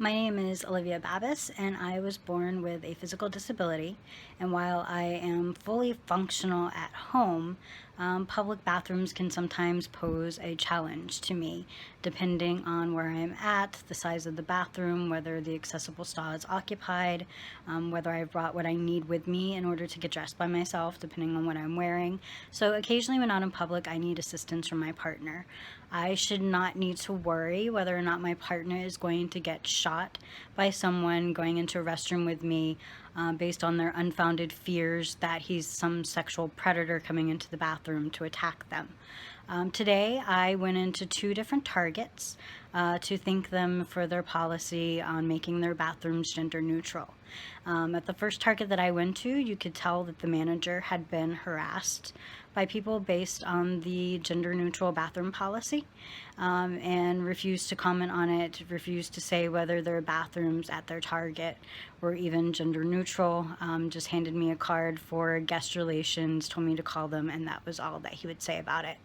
My name is Olivia Babis, and I was born with a physical disability. And while I am fully functional at home, public bathrooms can sometimes pose a challenge to me, depending on where I'm at, the size of the bathroom, whether the accessible stall is occupied, whether I've brought what I need with me in order to get dressed by myself, depending on what I'm wearing. So occasionally when out in public, I need assistance from my partner. I should not need to worry whether or not my partner is going to get shot by someone going into a restroom with me based on their unfounded fears that he's some sexual predator coming into the bathroom to attack them. Today, I went into 2 different Targets to thank them for their policy on making their bathrooms gender neutral. At the first Target that I went to, you could tell that the manager had been harassed by people based on the gender neutral bathroom policy and refused to comment on it, refused to say whether their bathrooms at their Target were even gender neutral, just handed me a card for guest relations, told me to call them, and that was all that he would say about it.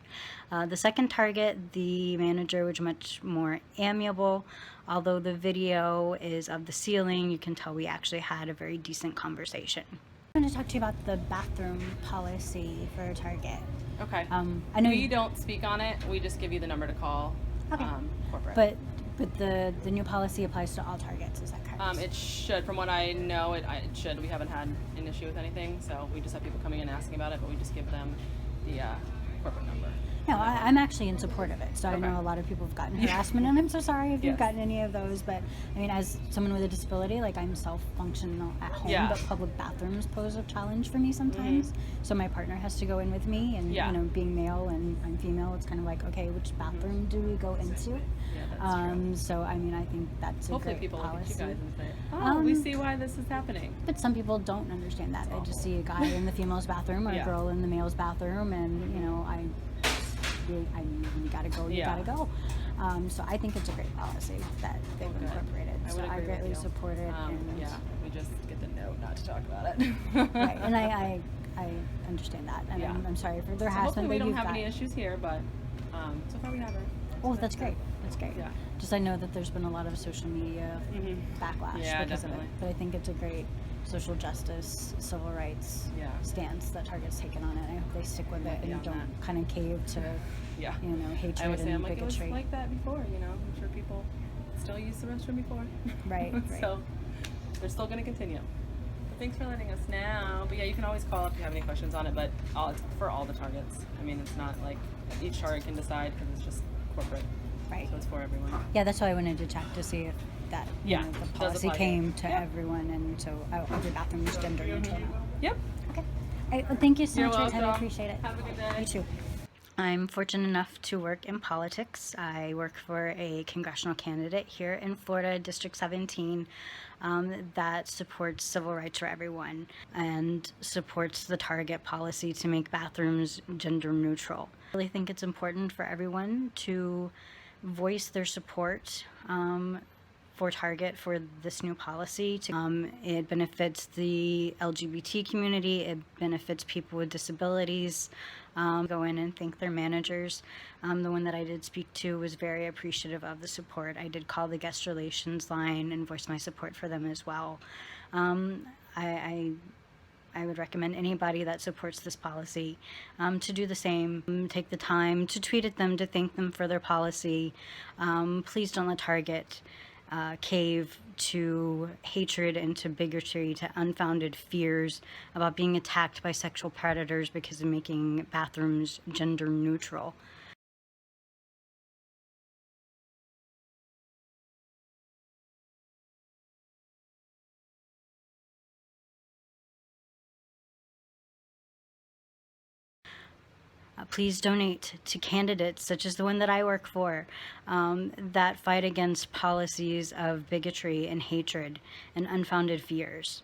The second Target, the manager was much more amiable. Although the video is of the ceiling, you can tell we actually had a very decent conversation. I want to talk to you about the bathroom policy for Target. Okay. I know we don't speak on it. We just give you the number to call. Okay. Corporate. But the new policy applies to all Targets. Is that correct? It should. From what I know, it should. We haven't had an issue with anything, so we just have people coming in asking about it, but we just give them the corporate number. No, I'm actually in support of it. So Okay. I know a lot of people have gotten harassment, and I'm so sorry if you've Yes. gotten any of those. But I mean, as someone with a disability, like I'm self-functional at home, Yeah. but public bathrooms pose a challenge for me sometimes. So my partner has to go in with me, and Yeah. you know, being male and I'm female, it's kind of like, okay, which bathroom do we go into? Yeah, that's true. So I mean, I think that's Hopefully a great people policy. look at you guys and say, "Oh, we see why this is happening." But some people don't understand that. They just see a guy in the female's bathroom or Yeah. a girl in the male's bathroom, and you know, you gotta go, you Yeah. gotta go. So I think it's a great policy that they've Okay. incorporated. I So would I agree with greatly you. support it. And Yeah, we just get the note not to talk about it. right, and I understand that, and Yeah. I'm sorry for the So harassment. hopefully we that don't you've have got. any issues here, but so far we haven't. Oh, that's great. That's great. Yeah. Just I know that there's been a lot of social media backlash Yeah, because definitely. of it, but I think it's a great social justice, civil rights Yeah. stance that Target's taken on it. I hope they stick with it and beyond don't that. kind of cave to Yeah. you know, I hatred always say, and I'm like, it was bigotry. like that before, you know. I'm sure people still use the restroom before. Right, right. So they're still going to continue. But thanks for letting us know. But yeah, you can always call if you have any questions on it, but it's for all the Targets. I mean, it's not like each Target can decide because it's just corporate. Right. So it's for everyone. Yeah, that's why I wanted to check to see if that Yeah, the does policy apply. came to Yep. everyone, and so every bathroom is gender neutral now. Yep. Okay. Well, thank you so You're much for your time. I welcome. appreciate it. Have a good day. You too. I'm fortunate enough to work in politics. I work for a congressional candidate here in Florida, District 17, that supports civil rights for everyone and supports the Target policy to make bathrooms gender neutral. I really think it's important for everyone to voice their support for Target for this new policy. It benefits the LGBT community, it benefits people with disabilities. Go in and thank their managers. The one that I did speak to was very appreciative of the support. I did call the guest relations line and voice my support for them as well. I would recommend anybody that supports this policy to do the same. Take the time to tweet at them to thank them for their policy. Please don't let Target cave to hatred and to bigotry, to unfounded fears about being attacked by sexual predators because of making bathrooms gender neutral. Please donate to candidates such as the one that I work for that fight against policies of bigotry and hatred and unfounded fears.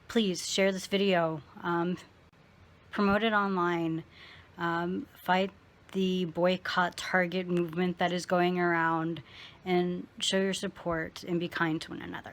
Please share this video, promote it online, fight the boycott Target movement that is going around, and show your support and be kind to one another.